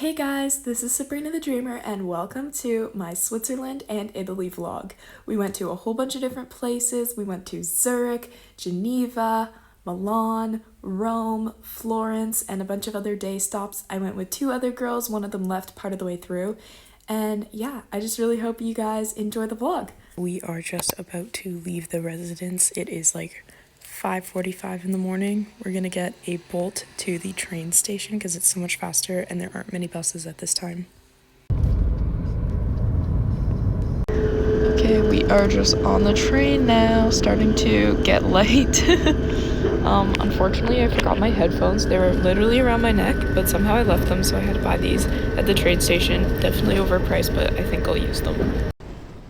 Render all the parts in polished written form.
Hey guys, this is Sabrina the Dreamer and welcome to my Switzerland and Italy vlog. We went to a whole bunch of different places. We went to Zurich, Geneva, Milan, Rome, Florence, and a bunch of other day stops. I went with two other girls, one of them left part of the way through. And yeah, I just really hope you guys enjoy the vlog. We are just about to leave the residence. It is like 5:45 in the morning. We're gonna get a Bolt to the train station because it's so much faster and there aren't many buses at this time. Okay, we are just on the train now, starting to get late. Unfortunately, I forgot my headphones. They were literally around my neck, but somehow I left them, so I had to buy these at the train station. Definitely overpriced, but I think I'll use them.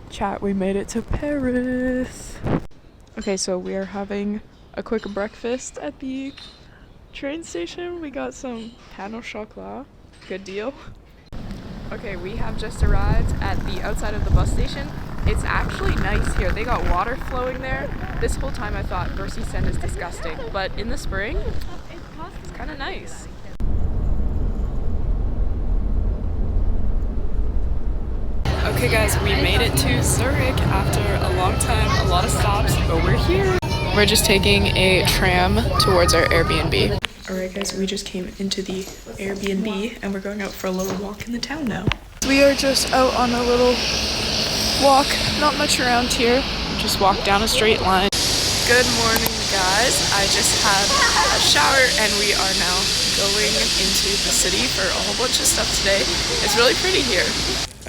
Chat, we made it to Paris. Okay, so we are having a quick breakfast at the train station. We got some pain au chocolat. Good deal. Okay, we have just arrived at the outside of the bus station. It's actually nice here. They got water flowing there. This whole time I thought Bercy Sand is disgusting, but in the spring, it's kind of nice. Okay guys, we made it to Zurich after a long time, a lot of stops, but we're here. We're just taking a tram towards our Airbnb. Alright guys, we just came into the Airbnb and we're going out for a little walk in the town now. We are just out on a little walk, not much around here. Just walk down a straight line. Good morning guys, I just had a shower and we are now going into the city for a whole bunch of stuff today. It's really pretty here.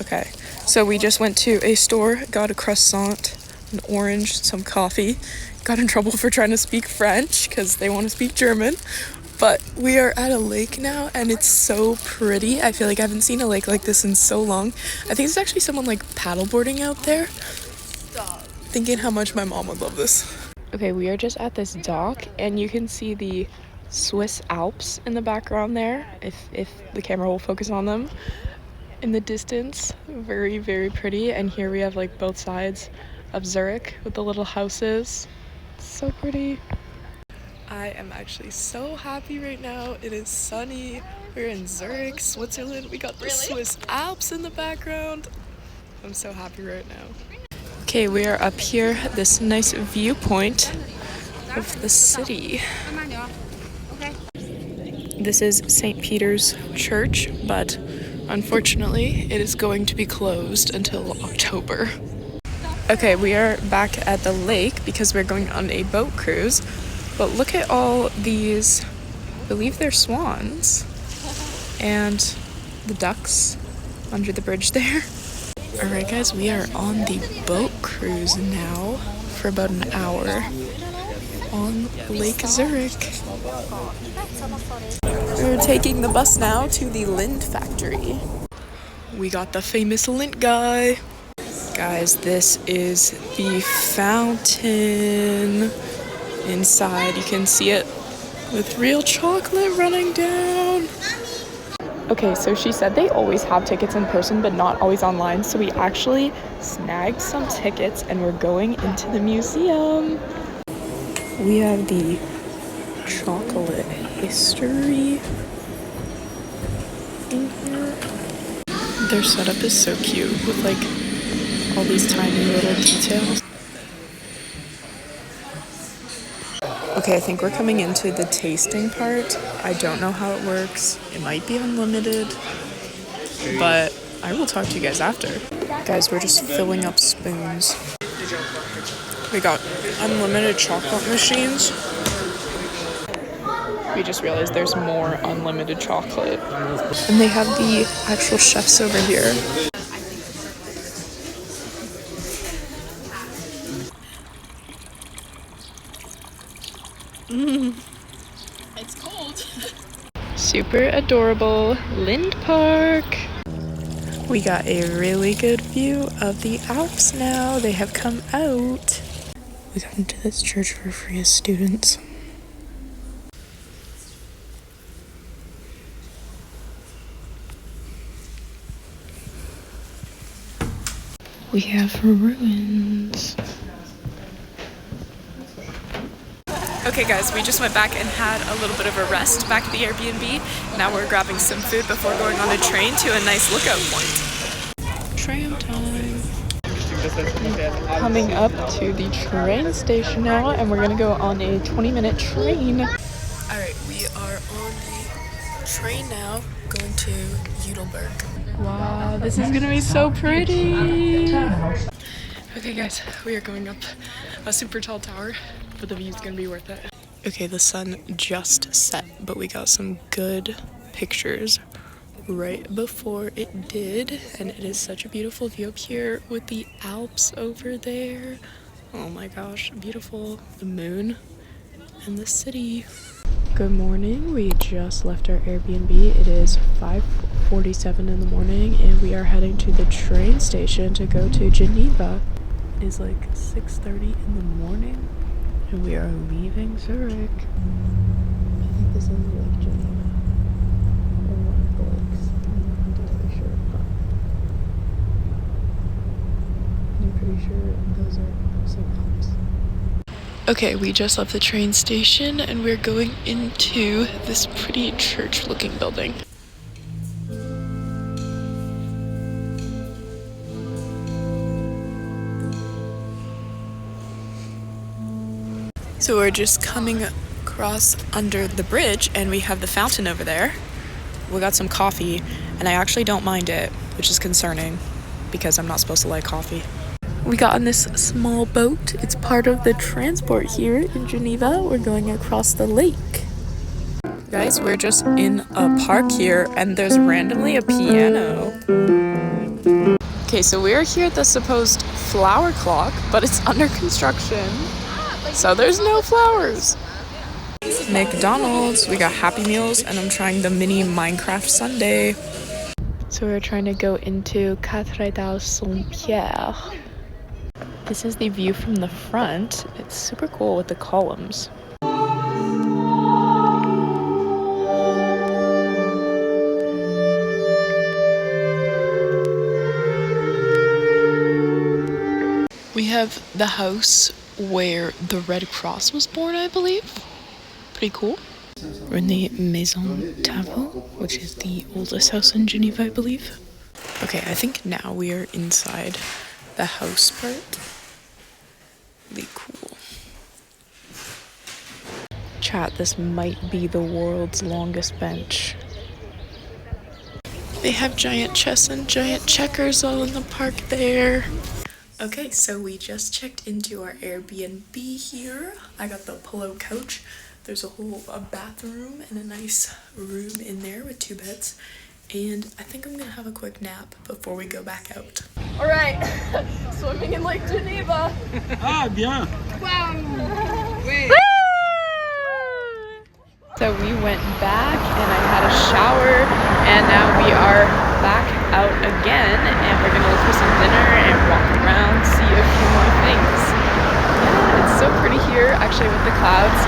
Okay, so we just went to a store, got a croissant, an orange, some coffee. Got in trouble for trying to speak French because they want to speak German. But we are at a lake now and it's so pretty. I feel like I haven't seen a lake like this in so long. I think it's actually someone like paddleboarding out there. Stop. Thinking how much my mom would love this. Okay, we are just at this dock and you can see the Swiss Alps in the background there, if the camera will focus on them. In the distance, very, very pretty. And here we have like both sides of Zurich with the little houses. So pretty. I am actually so happy right now. It is sunny. We're in Zurich, Switzerland. We got the Swiss Alps in the background. I'm so happy right now. Okay, we are up here, this nice viewpoint of the city. This is St. Peter's Church, but unfortunately it is going to be closed until October. Okay, we are back at the lake because we're going on a boat cruise. But look at all these, I believe they're swans, and the ducks under the bridge there. Alright guys, we are on the boat cruise now for about an hour on Lake Zurich. We're taking the bus now to the Lind factory. We got the famous lint guy. Guys, this is the fountain. Inside, you can see it with real chocolate running down. Okay, so she said they always have tickets in person, but not always online. So we actually snagged some tickets and we're going into the museum. We have the chocolate history in here. Their setup is so cute with like all these tiny little details. Okay, I think we're coming into the tasting part. I don't know how it works. It might be unlimited, but I will talk to you guys after. Guys, we're just filling up spoons. We got unlimited chocolate machines. We just realized there's more unlimited chocolate. And they have the actual chefs over here. It's cold. Super adorable Lind Park. We got a really good view of the Alps now. They have come out. We got into this church for free as students. We have ruins. Okay guys, we just went back and had a little bit of a rest back at the Airbnb. Now we're grabbing some food before going on a train to a nice lookout point. Tram time. Coming up to the train station now, and we're gonna go on a 20-minute train. Alright, we are on the train now, going to Heidelberg. Wow, this is gonna be so pretty! Okay guys, we are going up a super tall tower, but the view's gonna be worth it. Okay, the sun just set, but we got some good pictures right before it did, and it is such a beautiful view up here with the Alps over there. Oh my gosh, beautiful. The moon and the city. Good morning. We just left our Airbnb. It is 5:47 in the morning, and we are heading to the train station to go to Geneva. It is like 6:30 in the morning, and we are leaving Zurich. I think this is Lake Geneva, or one of the lakes. I'm not entirely sure, but I'm pretty sure those are some Alps. Okay, we just left the train station, and we're going into this pretty church-looking building. So we're just coming across under the bridge, and we have the fountain over there. We got some coffee, and I actually don't mind it, which is concerning because I'm not supposed to like coffee. We got on this small boat. It's part of the transport here in Geneva. We're going across the lake. Guys, we're just in a park here, and there's randomly a piano. Okay, so we're here at the supposed flower clock, but it's under construction, so there's no flowers. McDonald's, we got Happy Meals, and I'm trying the mini Minecraft sundae. So we're trying to go into Cathédrale Saint-Pierre. This is the view from the front. It's super cool with the columns. We have the house where the Red Cross was born, I believe. Pretty cool. We're in the Maison Tavo, which is the oldest house in Geneva, I believe. Okay, I think now we are inside the house part. Really cool. Chat, this might be the world's longest bench. They have giant chess and giant checkers all in the park there. Okay, so we just checked into our Airbnb here. I got the pillow couch. There's a whole bathroom and a nice room in there with 2 beds. And I think I'm gonna have a quick nap before we go back out. All right, swimming in Lake Geneva. Ah, bien. Wow. Wait. So we went back and I had a shower, and now we are back out again, and we're gonna look for some dinner and walk around, see a few more things. Yeah, it's so pretty here, actually, with the clouds.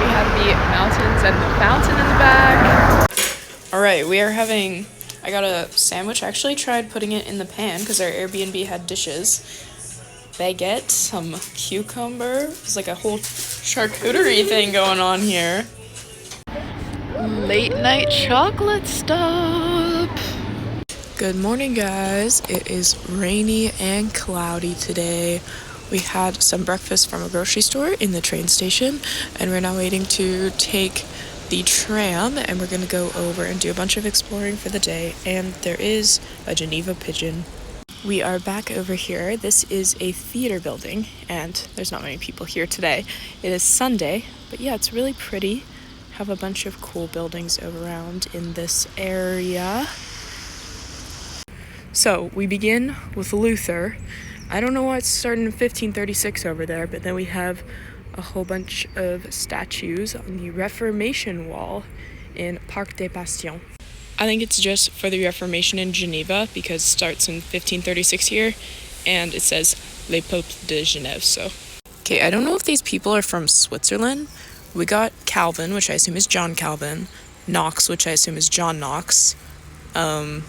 We have the mountains and the fountain in the back. All right, we are having, I got a sandwich. I actually tried putting it in the pan because our Airbnb had dishes. Baguette, some cucumber. It's like a whole charcuterie thing going on here. Late night chocolate stop. Good morning, guys. It is rainy and cloudy today. We had some breakfast from a grocery store in the train station, and we're now waiting to take the tram, and we're gonna go over and do a bunch of exploring for the day. And there is a Geneva pigeon. We are back over here. This is a theater building, and there's not many people here today. It is Sunday, but yeah, it's really pretty. Have a bunch of cool buildings around in this area. So we begin with Luther. I don't know why it's starting in 1536 over there, but then we have a whole bunch of statues on the Reformation wall in Parc des Bastions. I think it's just for the Reformation in Geneva because it starts in 1536 here, and it says Les Peuples de Genève. So, okay, I don't know if these people are from Switzerland. We got Calvin, which I assume is John Calvin, Knox, which I assume is John Knox, but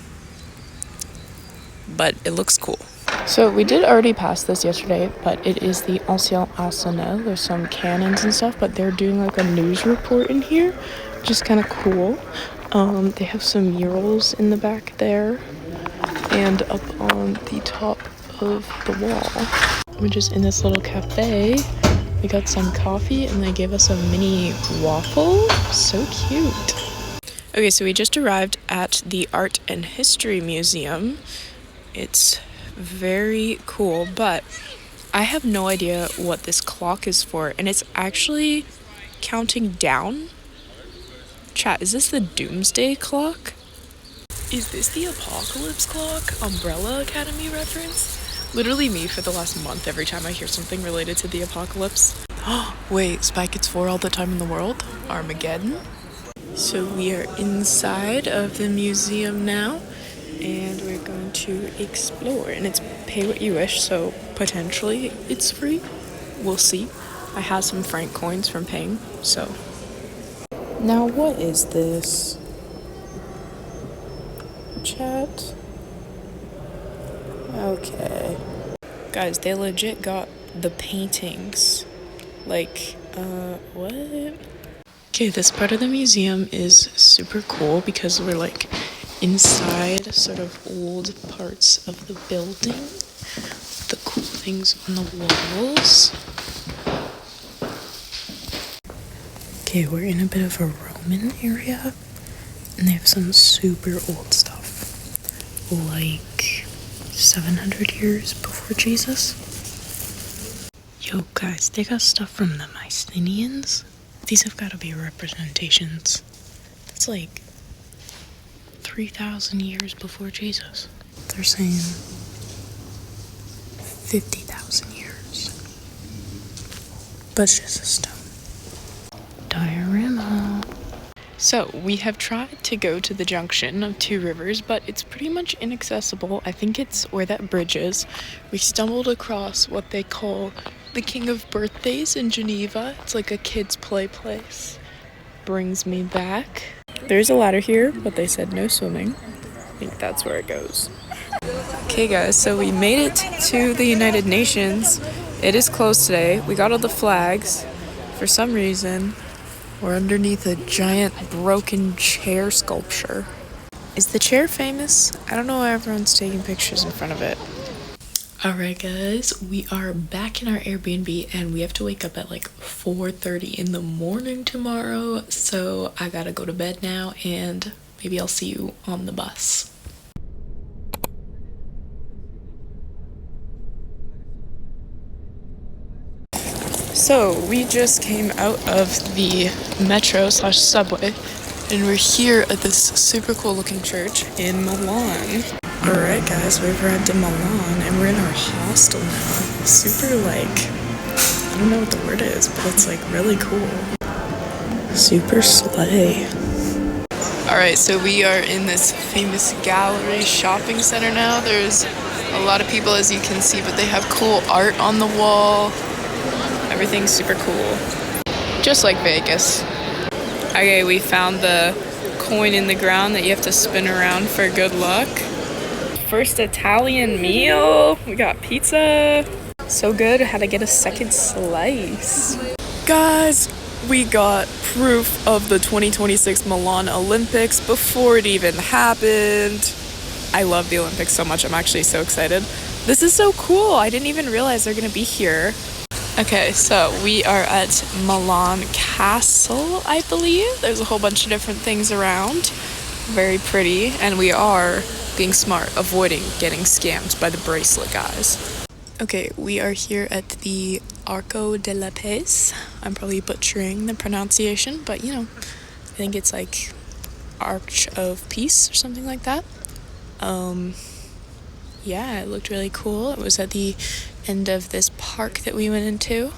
it looks cool. So we did already pass this yesterday, but it is the Ancien Arsenal. There's some cannons and stuff, but they're doing like a news report in here, which is kind of cool. They have some murals in the back there and up on the top of the wall. We're just in this little cafe. We got some coffee and they gave us a mini waffle. So cute. Okay, so we just arrived at the Art and History Museum. It's very cool, but I have no idea what this clock is for, and it's actually counting down. Chat, is this the Doomsday Clock? Is this the Apocalypse Clock? Umbrella Academy reference? Literally me for the last month every time I hear something related to the apocalypse. Wait, Spy Kids 4 all the time in the world? Armageddon? So we are inside of the museum now, and we're going to explore, and it's pay what you wish, so potentially it's free. We'll see. I have some franc coins from paying, so. Now what is this? Chat? Okay. Guys, they legit got the paintings. Like, what? Okay, this part of the museum is super cool because we're like inside sort of old parts of the building. The cool things on the walls. Okay, we're in a bit of a Roman area, and they have some super old stuff. Like 700 years before Jesus. Yo, guys, they got stuff from the Mycenaeans. These have got to be representations. That's like 3,000 years before Jesus. They're saying 50,000 years. But it's just a stone. Diorama. So, we have tried to go to the junction of two rivers, but it's pretty much inaccessible. I think it's where that bridge is. We stumbled across what they call the King of Birthdays in Geneva. It's like a kid's play place. Brings me back. There's a ladder here, but they said no swimming. I think that's where it goes. Okay guys, so we made it to the United Nations. It is closed today. We got all the flags. For some reason, we're underneath a giant broken chair sculpture. Is the chair famous? I don't know why everyone's taking pictures in front of it. Alright guys, we are back in our Airbnb and we have to wake up at like 4:30 in the morning tomorrow. So I gotta go to bed now and maybe I'll see you on the bus. So we just came out of the metro/subway and we're here at this super cool looking church in Milan. Alright guys, we've arrived in Milan and we're in our hostel now. Super like, I don't know what the word is, but it's like really cool. Super slay. Alright, so we are in this famous gallery shopping center now. There's a lot of people as you can see, but they have cool art on the wall. Everything's super cool. Just like Vegas. Okay, we found the coin in the ground that you have to spin around for good luck. First Italian meal. We got pizza. So good, had to get a second slice. Guys, we got proof of the 2026 Milan Olympics before it even happened. I love the Olympics so much, I'm actually so excited. This is so cool, I didn't even realize they're gonna be here. Okay, so we are at Milan Castle, I believe. There's a whole bunch of different things around. Very pretty, and we are being smart, avoiding getting scammed by the bracelet guys. Okay, we are here at the Arco della Pace. I'm probably butchering the pronunciation, but you know, I think it's like Arch of Peace or something like that. Yeah, it looked really cool. It was at the end of this park that we went into.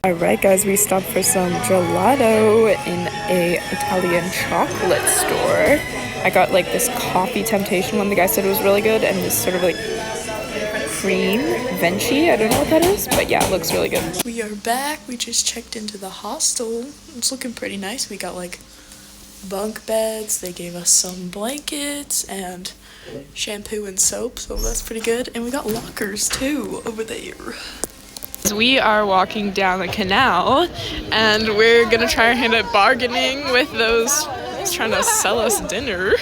Alright guys, we stopped for some gelato in a Italian chocolate store. I got like this coffee temptation one the guy said it was really good, and this sort of like cream venti. I don't know what that is, but yeah, it looks really good. We are back. We just checked into the hostel. It's looking pretty nice. We got like bunk beds. They gave us some blankets and shampoo and soap, so that's pretty good. And we got lockers too over there. We are walking down the canal and we're gonna try our hand at bargaining with those trying to sell us dinner.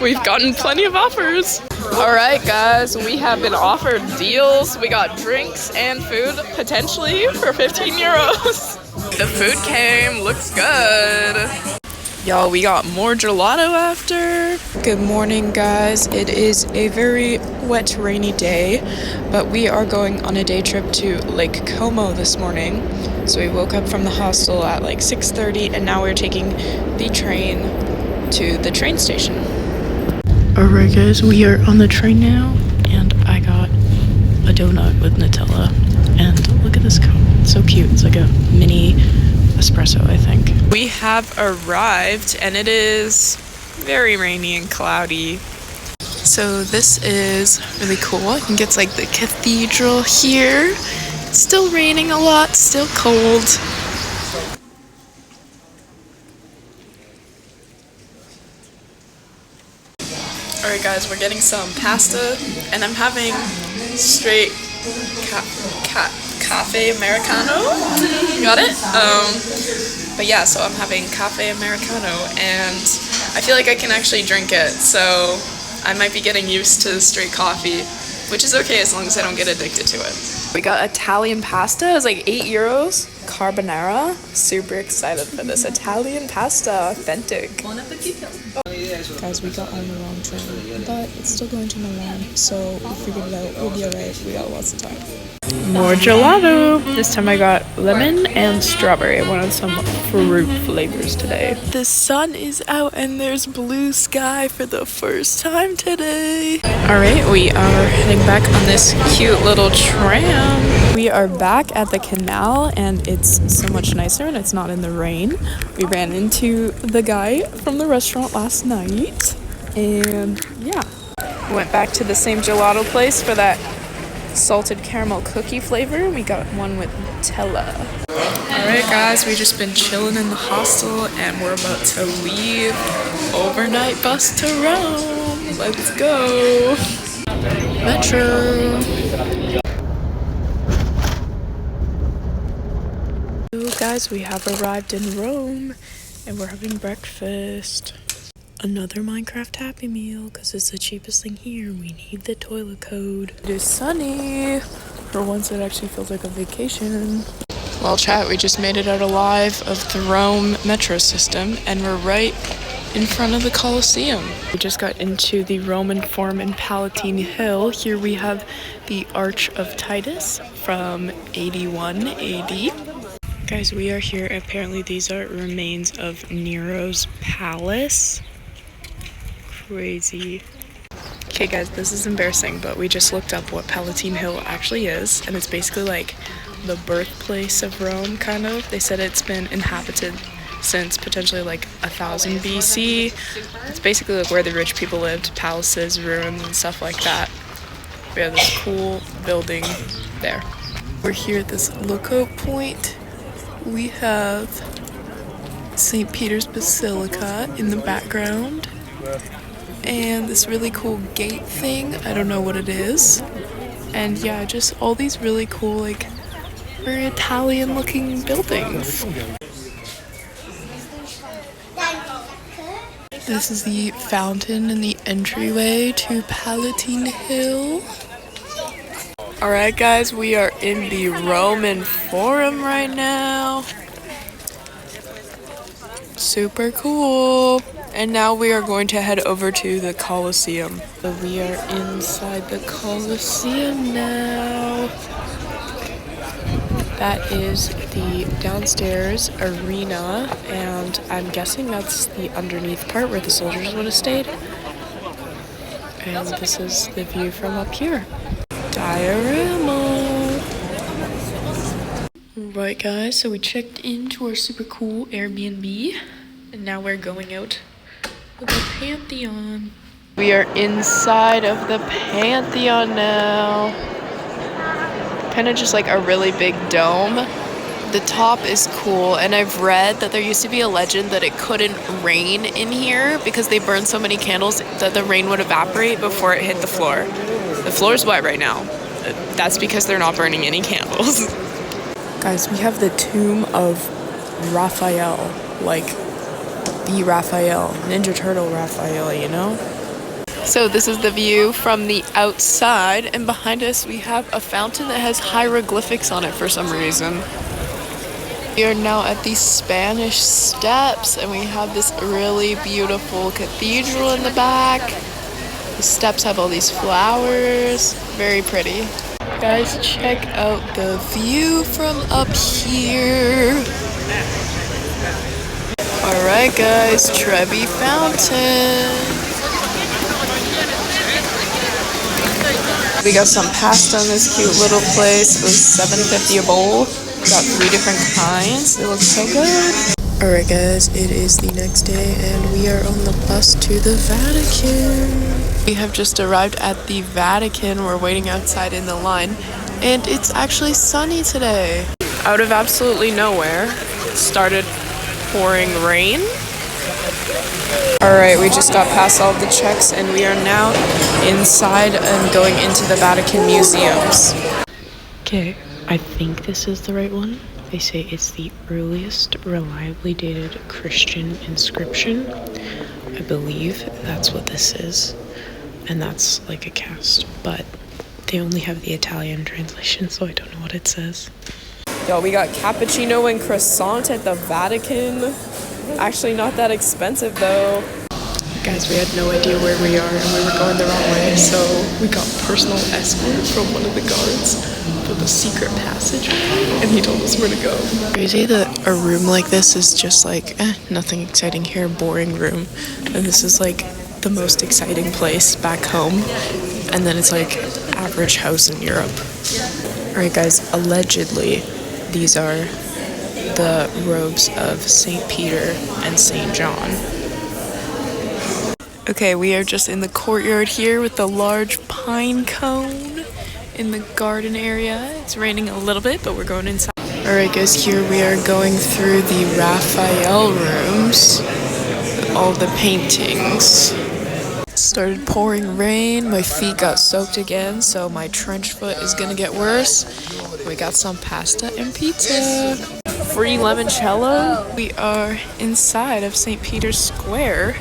We've gotten plenty of offers. All right, guys, we have been offered deals. We got drinks and food potentially for 15 euros. The food came, looks good. Y'all, we got more gelato after. Good morning, guys. It is a very wet, rainy day, but we are going on a day trip to Lake Como this morning. So we woke up from the hostel at like 6:30, and now we're taking the train to the train station. Alright, guys, we are on the train now, and I got a donut with Nutella. And look at this cup. It's so cute. It's like a mini espresso, I think. We have arrived, and it is very rainy and cloudy. So this is really cool. I think it's like the cathedral here. It's still raining a lot, still cold. Alright, guys, we're getting some pasta, and I'm having straight cafe americano. You got it? But yeah, so I'm having cafe americano, and I feel like I can actually drink it, so I might be getting used to straight coffee, which is okay as long as I don't get addicted to it. We got Italian pasta. It's like 8 euros. Carbonara. Super excited for this Italian pasta. Authentic. Buon appetito. Guys, we got on the wrong train, but it's still going to Milan, so we figured it out. We'll be alright. We got lots of time. More gelato. This time I got lemon and strawberry. I wanted some fruit flavors today. The sun is out and there's blue sky for the first time today. Alright, we are heading back on this cute little tram. We are back at the canal and it's so much nicer and it's not in the rain. We ran into the guy from the restaurant last night and yeah. Went back to the same gelato place for that salted caramel cookie flavor. We got one with Nutella. Alright, guys, we've just been chilling in the hostel and we're about to leave. Overnight bus to Rome. Let's go. Metro. So guys, we have arrived in Rome and we're having breakfast. Another Minecraft Happy Meal, because it's the cheapest thing here. We need the toilet code. It is sunny. For once, it actually feels like a vacation. Well, chat, we just made it out alive of the Rome metro system, and we're right in front of the Colosseum. We just got into the Roman Forum in Palatine Hill. Here we have the Arch of Titus from 81 AD. Guys, we are here. Apparently, these are remains of Nero's palace. Crazy. Okay guys, this is embarrassing, but we just looked up what Palatine Hill actually is, and it's basically like the birthplace of Rome, kind of. They said it's been inhabited since potentially like 1000 BC. It's basically like where the rich people lived, palaces, ruins, and stuff like that. We have this cool building there. We're here at this lookout point. We have St. Peter's Basilica in the background. And this really cool gate thing, I don't know what it is. And yeah, just all these really cool, like, very Italian looking buildings. This is the fountain and the entryway to Palatine Hill. Alright guys, we are in the Roman Forum right now. Super cool. And now we are going to head over to the Colosseum. So we are inside the Colosseum now. That is the downstairs arena, and I'm guessing that's the underneath part where the soldiers would have stayed. And this is the view from up here. Diorama! Right guys, so we checked into our super cool Airbnb, and now we're going out with the Pantheon. We are inside of the Pantheon now. Kind of just like a really big dome. The top is cool, and I've read that there used to be a legend that it couldn't rain in here because they burned so many candles that the rain would evaporate before it hit the floor. The floor is wet right now. That's because they're not burning any candles. Guys, we have the tomb of Raphael, like the Raphael, Ninja Turtle Raphael, you know? So this is the view from the outside, and behind us we have a fountain that has hieroglyphics on it for some reason. We are now at the Spanish Steps, and we have this really beautiful cathedral in the back. The steps have all these flowers, very pretty. Guys, check out the view from up here. Alright guys, Trevi Fountain. We got some pasta in this cute little place. It was $7.50 a bowl. Got 3 different kinds. It looks so good. Alright guys, it is the next day and we are on the bus to the Vatican. We have just arrived at the Vatican. We're waiting outside in the line and it's actually sunny today. Out of absolutely nowhere, it started pouring rain. Alright, we just got past all of the checks and we are now inside and going into the Vatican museums. Okay, I think this is the right one. They say it's the earliest reliably dated Christian inscription. I believe that's what this is. And that's like a cast, but they only have the Italian translation, so I don't know what it says. Yo, we got cappuccino and croissant at the Vatican. Actually not that expensive though. Guys, we had no idea where we are and we were going the wrong way, so we got personal escort from one of the guards for the secret passageway, and he told us where to go. Crazy that a room like this is just like, nothing exciting here, boring room. And this is like the most exciting place back home. And then it's like average house in Europe. Alright guys, allegedly these are the robes of St. Peter and St. John. Okay, we are just in the courtyard here with the large pine cone in the garden area. It's raining a little bit, but we're going inside. Alright guys, here we are going through the Raphael rooms with all the paintings. It started pouring rain, my feet got soaked again, so my trench foot is gonna get worse. We got some pasta and pizza. Free limoncello. We are inside of St. Peter's Square,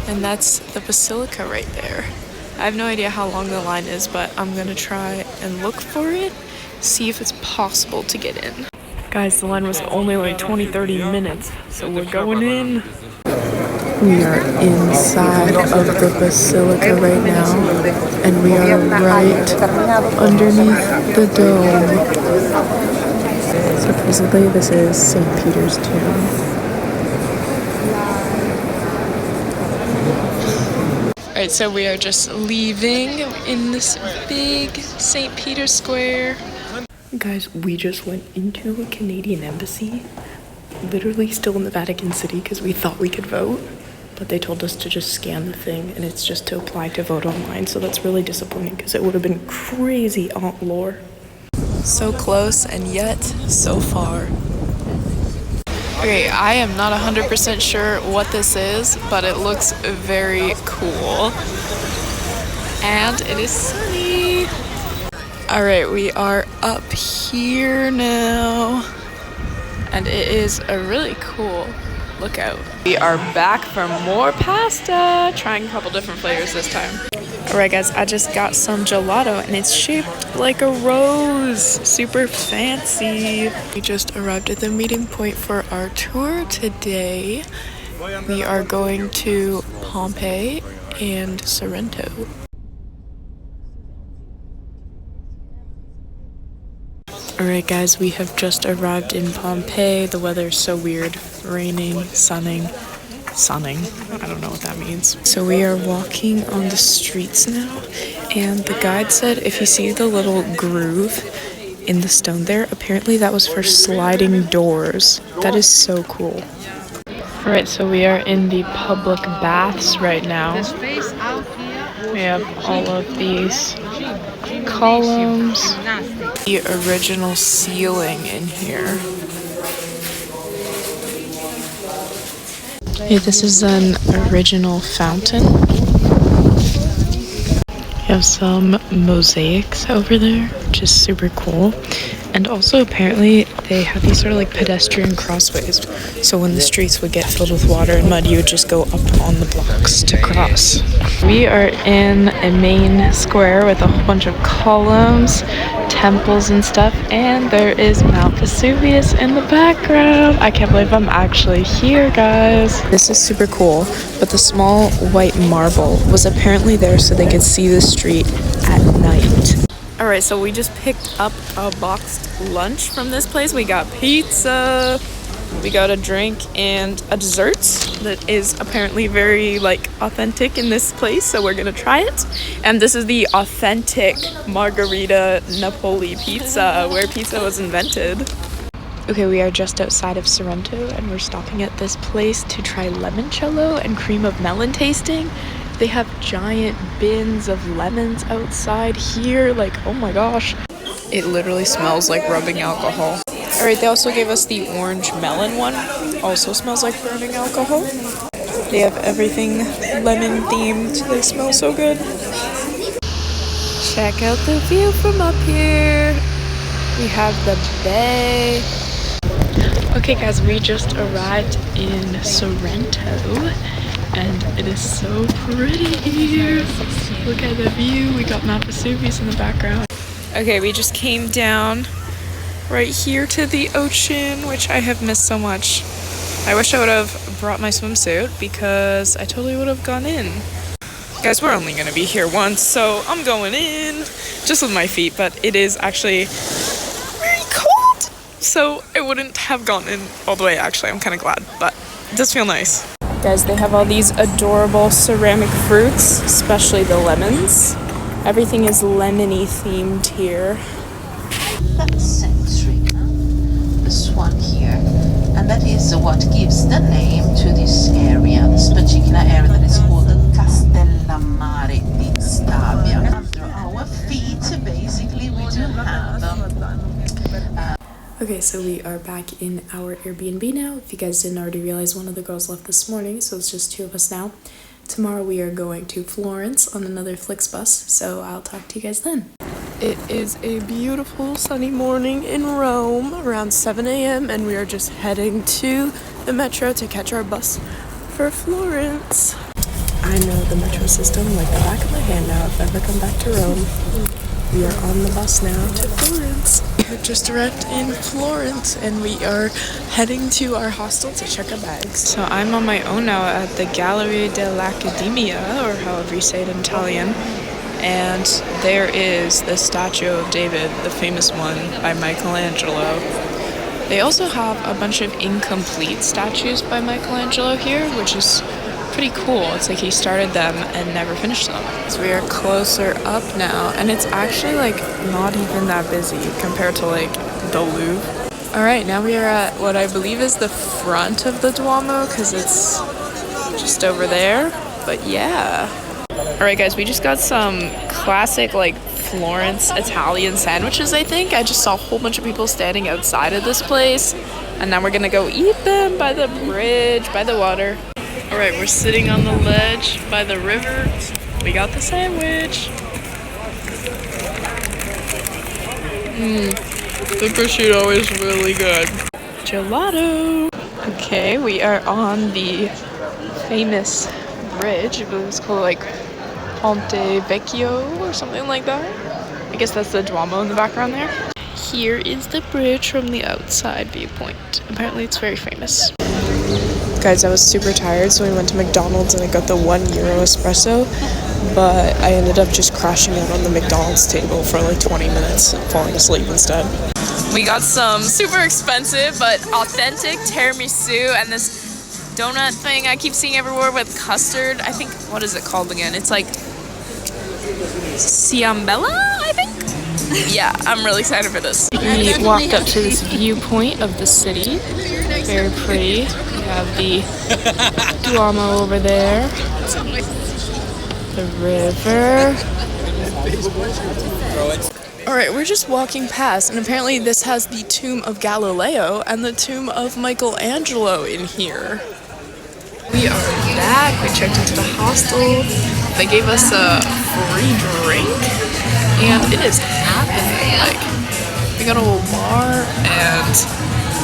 and that's the basilica right there. I have no idea how long the line is, but I'm gonna try and look for it, see if it's possible to get in. Guys, the line was only like 20-30 minutes, so we're going in. We are inside of the basilica right now, and we are right underneath the dome. Supposedly this is St. Peter's tomb. Alright, so we are just leaving in this big St. Peter's Square. Guys, we just went into a Canadian embassy, literally still in the Vatican City because we thought we could vote, but they told us to just scan the thing and it's just to apply to vote online, so that's really disappointing because it would have been crazy Aunt Lore. So close and yet so far. Okay, I am not 100% sure what this is, but it looks very cool. And it is sunny. Alright, we are up here now. And it is a really cool lookout. We are back for more pasta. Trying a couple different flavors this time. Alright guys, I just got some gelato and it's shaped like a rose. Super fancy. We just arrived at the meeting point for our tour today. We are going to Pompeii and Sorrento. Alright guys, we have just arrived in Pompeii. The weather is so weird. Raining, sunning. I don't know what that means. So we are walking on the streets now, and the guide said if you see the little groove in the stone there, apparently that was for sliding doors. That is so cool. Alright, so we are in the public baths right now. We have all of these columns. The original ceiling in here. Okay, this is an original fountain. You have some mosaics over there, which is super cool. And also apparently they have these sort of like pedestrian crossways. So when the streets would get filled with water and mud, you would just go up on the blocks to cross. We are in a main square with a whole bunch of columns, temples and stuff, and there is Mount Vesuvius in the background. I can't believe I'm actually here, guys. This is super cool, but the small white marble was apparently there so they could see the street at night. Alright, so we just picked up a boxed lunch from this place. We got pizza, we got a drink and a dessert that is apparently very like authentic in this place, so we're gonna try it. And this is the authentic margherita Napoli pizza, where pizza was invented. Okay, we are just outside of Sorrento and we're stopping at this place to try limoncello and cream of melon tasting. They have giant bins of lemons outside here, like, oh my gosh. It literally smells like rubbing alcohol. Alright, they also gave us the orange melon one. Also smells like burning alcohol. They have everything lemon themed. They smell so good. Check out the view from up here. We have the bay. Okay guys, we just arrived in Sorrento. And it is so pretty here. Look at the view. We got Mount Vesuvius in the background. Okay, we just came down right here to the ocean, which I have missed so much. I wish I would have brought my swimsuit because I totally would have gone in. Guys, we're only gonna be here once, so I'm going in just with my feet, but it is actually very cold. So I wouldn't have gone in all the way. Actually, I'm kind of glad, but it does feel nice. Guys, they have all these adorable ceramic fruits, especially the lemons. Everything is lemony themed here. That's centric, this one here. And that is what gives the name to this area, this particular area that is called the Castellammare di Stabia. Under our feet, basically, we do have Okay, so we are back in our Airbnb now. If you guys didn't already realize, one of the girls left this morning, so it's just two of us now. Tomorrow we are going to Florence on another Flixbus, so I'll talk to you guys then. It is a beautiful sunny morning in Rome, around 7 a.m., and we are just heading to the metro to catch our bus for Florence. I know the metro system like the back of my hand now if I ever come back to Rome. We are on the bus now to Florence. We have just arrived in Florence and we are heading to our hostel to check our bags. So I'm on my own now at the Galleria dell'Accademia, or however you say it in Italian. And there is the statue of David, the famous one by Michelangelo. They also have a bunch of incomplete statues by Michelangelo here, which is pretty cool. It's like he started them and never finished them. So we are closer up now, and it's actually like not even that busy compared to like the Louvre. Alright, now we are at what I believe is the front of the Duomo, because it's just over there. But yeah. Alright guys, we just got some classic like Florence Italian sandwiches, I think. I just saw a whole bunch of people standing outside of this place, and now we're gonna go eat them by the bridge, by the water. Alright, we're sitting on the ledge by the river. We got the sandwich. The prosciutto is really good. Gelato. Okay, we are on the famous bridge. I believe it's called like Ponte Vecchio or something like that. I guess that's the Duomo in the background there. Here is the bridge from the outside viewpoint. Apparently it's very famous. Guys, I was super tired, so we went to McDonald's and I got the €1 espresso, but I ended up just crashing out on the McDonald's table for like 20 minutes and falling asleep instead. We got some super expensive but authentic tiramisu and this donut thing I keep seeing everywhere with custard. I think, what is it called again? It's like Ciambella, I think? Yeah, I'm really excited for this. We walked up to this viewpoint of the city. Very pretty. We have the Duomo over there. The river. Alright, we're just walking past, and apparently this has the tomb of Galileo and the tomb of Michelangelo in here. We we are back. We checked into the hostel. They gave us a free drink, and it is happening. Like, we got a whole bar, and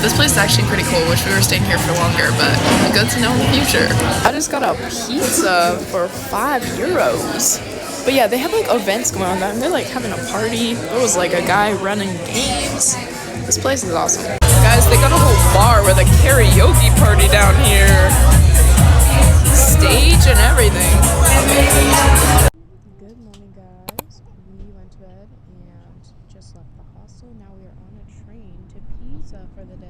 this place is actually pretty cool. Wish we were staying here for longer, but good to know in the future. I just got a pizza for €5. But yeah, they have like events going on, and they're like having a party. There was like a guy running games. This place is awesome. Guys, they got a whole bar with a karaoke party down here. Stage and everything. Good morning, guys. We went to bed and just left the hostel. Now we are on a train to Pisa for the day.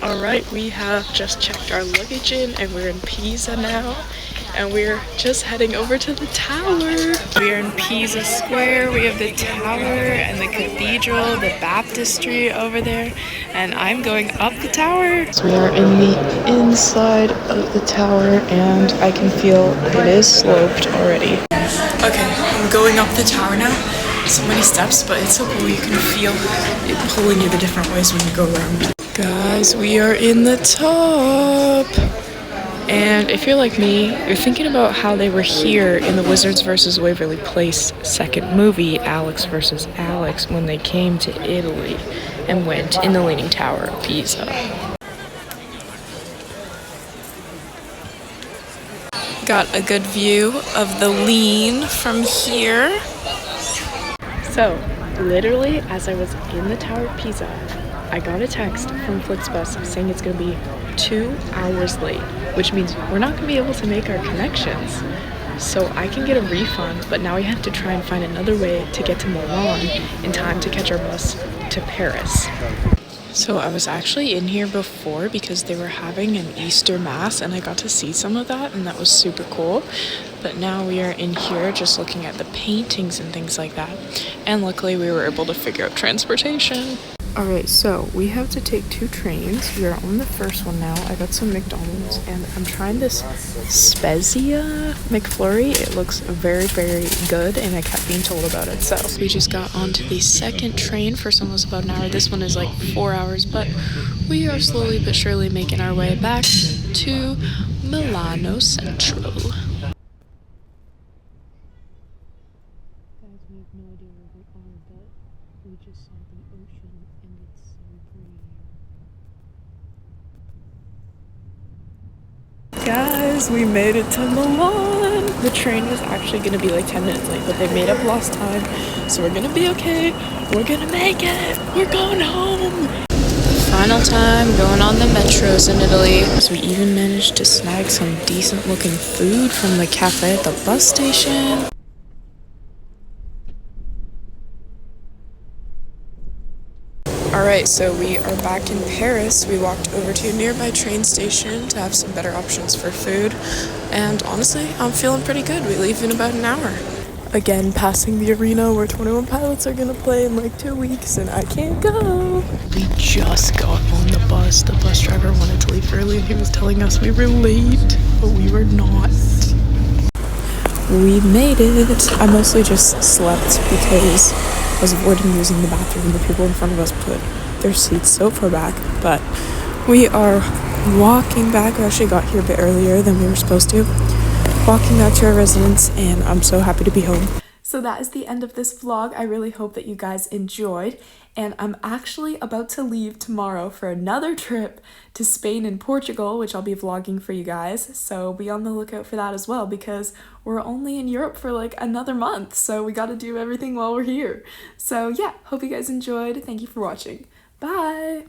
Alright, we have just checked our luggage in and we're in Pisa now. And we're just heading over to the tower. We are in Pisa Square. We have the tower and the cathedral, the baptistry over there. And I'm going up the tower. So we are in the inside of the tower and I can feel it is sloped already. Okay, I'm going up the tower now. So many steps, but it's so cool. You can feel it pulling you the different ways when you go around. Guys, we are in the top. And if you're like me, you're thinking about how they were here in the Wizards vs. Waverly Place second movie, Alex vs. Alex, when they came to Italy and went in the Leaning Tower of Pisa. Got a good view of the Lean from here. So, literally, as I was in the Tower of Pisa, I got a text from Flixbus saying it's going to be 2 hours late, which means we're not going to be able to make our connections. So I can get a refund, but now we have to try and find another way to get to Milan in time to catch our bus to Paris. So I was actually in here before because they were having an Easter Mass and I got to see some of that and that was super cool. But now we are in here just looking at the paintings and things like that. And luckily we were able to figure out transportation. Alright, so we have to take 2 trains. We are on the first one now. I got some McDonald's and I'm trying this Spezia McFlurry. It looks very, very good and I kept being told about it. So we just got onto the second train. First one was about an hour. This one is like 4 hours, but we are slowly but surely making our way back to Milano Central. Guys, we have no idea where we are, but we just saw the ocean and it's so pretty. Guys, we made it to Milan. The train was actually going to be like 10 minutes late, but they made up lost time. So we're going to be okay. We're going to make it. We're going home. Final time going on the metros in Italy. So we even managed to snag some decent looking food from the cafe at the bus station. Alright, so we are back in Paris. We walked over to a nearby train station to have some better options for food. And honestly, I'm feeling pretty good. We leave in about an hour. Again, passing the arena where 21 Pilots are gonna play in like 2 weeks and I can't go. We just got on the bus. The bus driver wanted to leave early and he was telling us we were late, but we were not. We made it. I mostly just slept because I was avoiding using the bathroom. The people in front of us put their seats so far back, but we are walking back. We actually got here a bit earlier than we were supposed to. Walking back to our residence, and I'm so happy to be home. So that is the end of this vlog. I really hope that you guys enjoyed, and I'm actually about to leave tomorrow for another trip to Spain and Portugal, which I'll be vlogging for you guys, so be on the lookout for that as well, because we're only in Europe for like another month, so we gotta do everything while we're here. So yeah, hope you guys enjoyed. Thank you for watching. Bye!